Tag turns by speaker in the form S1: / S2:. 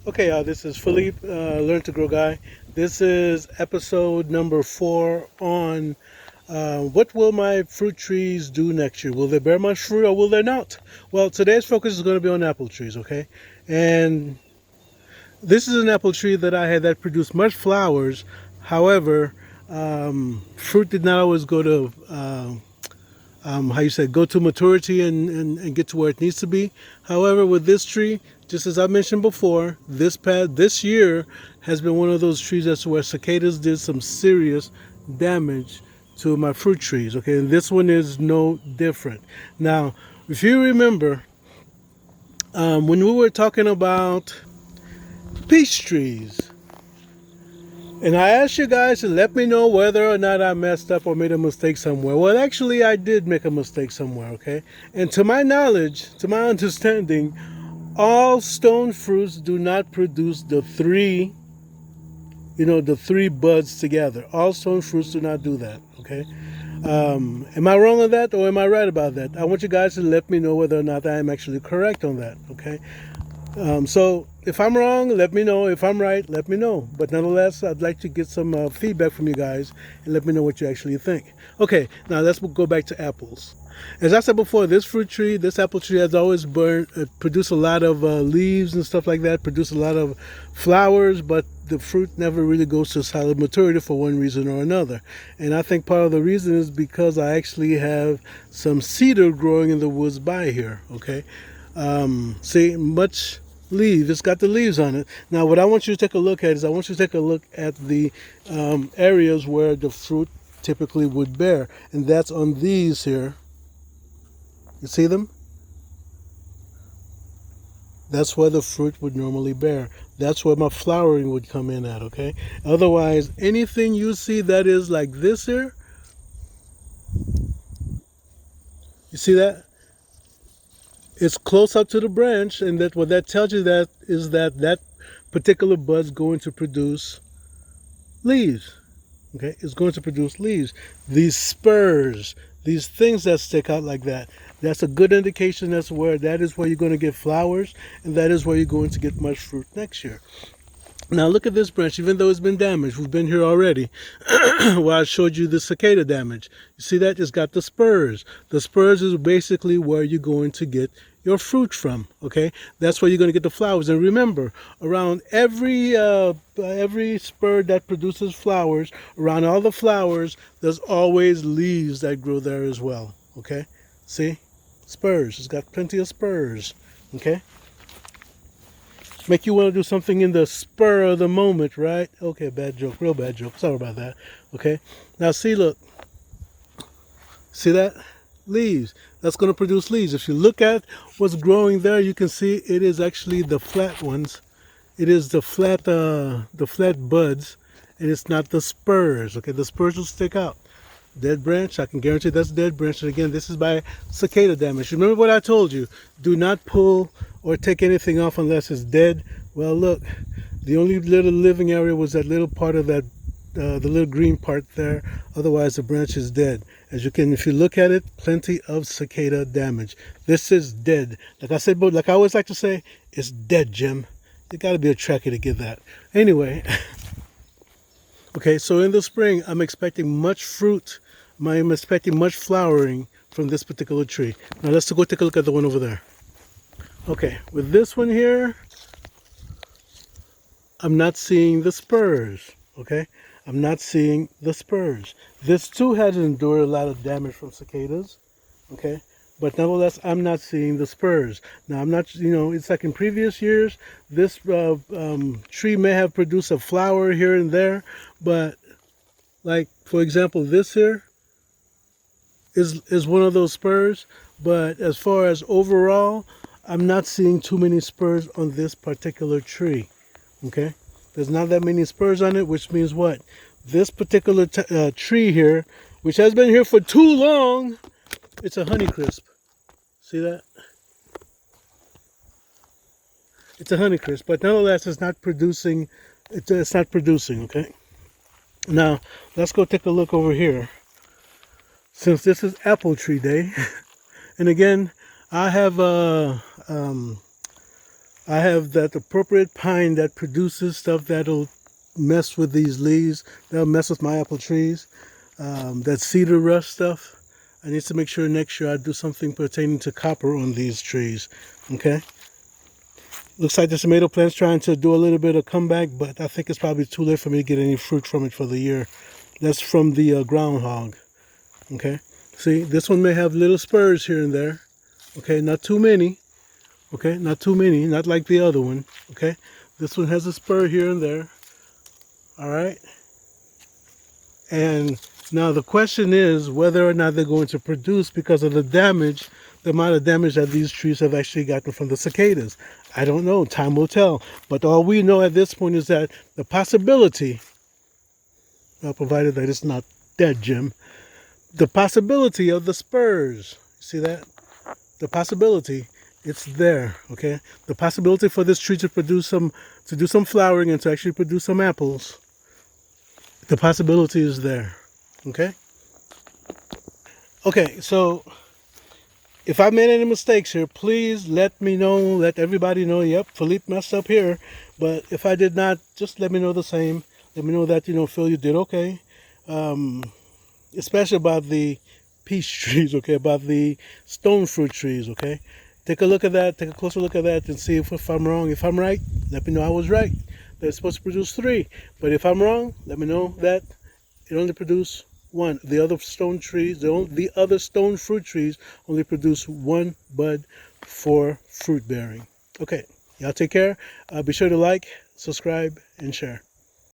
S1: Okay, this is Philippe, Learn to Grow Guy. This is episode number 4 on what will my fruit trees do next year? Will they bear much fruit or will they not? Well, today's focus is going to be on apple trees, okay? And this is an apple tree that I had that produced much flowers. However, fruit did not always go to how you said, go to maturity and get to where it needs to be. However, with this tree, just as I mentioned before, this year has been one of those trees that's where cicadas did some serious damage to my fruit trees. Okay, and this one is no different. Now, if you remember, when we were talking about peach trees, and I asked you guys to let me know whether or not I messed up or made a mistake somewhere. Well, actually, I did make a mistake somewhere, okay? And to my knowledge, to my understanding, all stone fruits do not produce the three buds together. All stone fruits do not do that, okay? Am I wrong on that or am I right about that? I want you guys to let me know whether or not I am actually correct on that, okay? So if I'm wrong, let me know. If I'm right, let me know. But nonetheless, I'd like to get some feedback from you guys and let me know what you actually think. Okay, now let's go back to apples. As I said before, this apple tree has always produced a lot of leaves and stuff like that, produced a lot of flowers, but the fruit never really goes to solid maturity for one reason or another. And I think part of the reason is because I actually have some cedar growing in the woods by here, okay? See, much leaf. It's got the leaves on it. Now, what I want you to take a look at is I want you to take a look at the areas where the fruit typically would bear, and that's on these here. You see them? That's where the fruit would normally bear. That's where my flowering would come in at, okay? Otherwise, anything you see that is like this here, you see that? It's close up to the branch, and that what that tells you that is that particular bud's going to produce leaves. Okay, it's going to produce leaves. These spurs, these things that stick out like that, that's a good indication that is where you're going to get flowers, and that is where you're going to get much fruit next year. Now look at this branch, even though it's been damaged, we've been here already, where I showed you the cicada damage. You see that? It's got the spurs. The spurs is basically where you're going to get your fruit from, okay? That's where you're going to get the flowers. And remember, around every spur that produces flowers, around all the flowers, there's always leaves that grow there as well, okay? See? Spurs. It's got plenty of spurs, okay? Make you want to do something in the spur of the moment, right? Okay, bad joke, real bad joke. Sorry about that. Okay, now see, look, see that? Leaves. That's going to produce leaves. If you look at what's growing there, you can see it is actually the flat ones. It is the flat buds, and it's not the spurs. Okay, the spurs will stick out. Dead branch, I can guarantee that's dead branch. And again, this is by cicada damage. Remember what I told you. Do not pull or take anything off unless it's dead. Well, look, the only little living area was that little part of that, the little green part there. Otherwise, the branch is dead. As you can, if you look at it, plenty of cicada damage. This is dead. Like I said, but like I always like to say, it's dead, Jim. You got to be a tracker to get that. Anyway, okay, so in the spring, I'm expecting much fruit. I'm expecting much flowering from this particular tree. Now let's go take a look at the one over there. Okay, with this one here, I'm not seeing the spurs. Okay, I'm not seeing the spurs. This too has endured a lot of damage from cicadas. Okay, but nevertheless, I'm not seeing the spurs. Now I'm not, it's like in previous years, this tree may have produced a flower here and there, but like for example, this here is one of those spurs, but as far as overall, I'm not seeing too many spurs on this particular tree. Okay, there's not that many spurs on it, which means what? This particular tree here, which has been here for too long, it's a Honeycrisp. See that? It's a Honeycrisp, but nonetheless, it's not producing. It's not producing. Okay. Now let's go take a look over here. Since this is apple tree day, and again, I have I have that appropriate pine that produces stuff that'll mess with these leaves, that'll mess with my apple trees. That cedar rust stuff. I need to make sure next year I do something pertaining to copper on these trees. Okay. Looks like the tomato plant's trying to do a little bit of comeback, but I think it's probably too late for me to get any fruit from it for the year. That's from the groundhog. Okay. See, this one may have little spurs here and there. Okay, not too many. Okay, not too many, not like the other one. Okay, this one has a spur here and there. All right. And now the question is whether or not they're going to produce because of the damage, the amount of damage that these trees have actually gotten from the cicadas. I don't know. Time will tell. But all we know at this point is that the possibility, well, provided that it's not dead, Jim, the possibility of the spurs. See that? The possibility, it's there. Okay. The possibility for this tree to produce to do some flowering and to actually produce some apples. The possibility is there. Okay. Okay. So if I made any mistakes here, please let me know. Let everybody know. Yep, Philippe messed up here. But if I did not, just let me know the same. Let me know that, Phil, you did okay. Especially about the peach trees, okay, about the stone fruit trees, okay. Take a look at that. Take a closer look at that and see if I'm wrong. If I'm right, let me know I was right. They're supposed to produce 3. But if I'm wrong, let me know that it only produces 1. The other stone trees, the other stone fruit trees only produce 1 bud for fruit bearing. Okay, y'all take care. Be sure to like, subscribe, and share.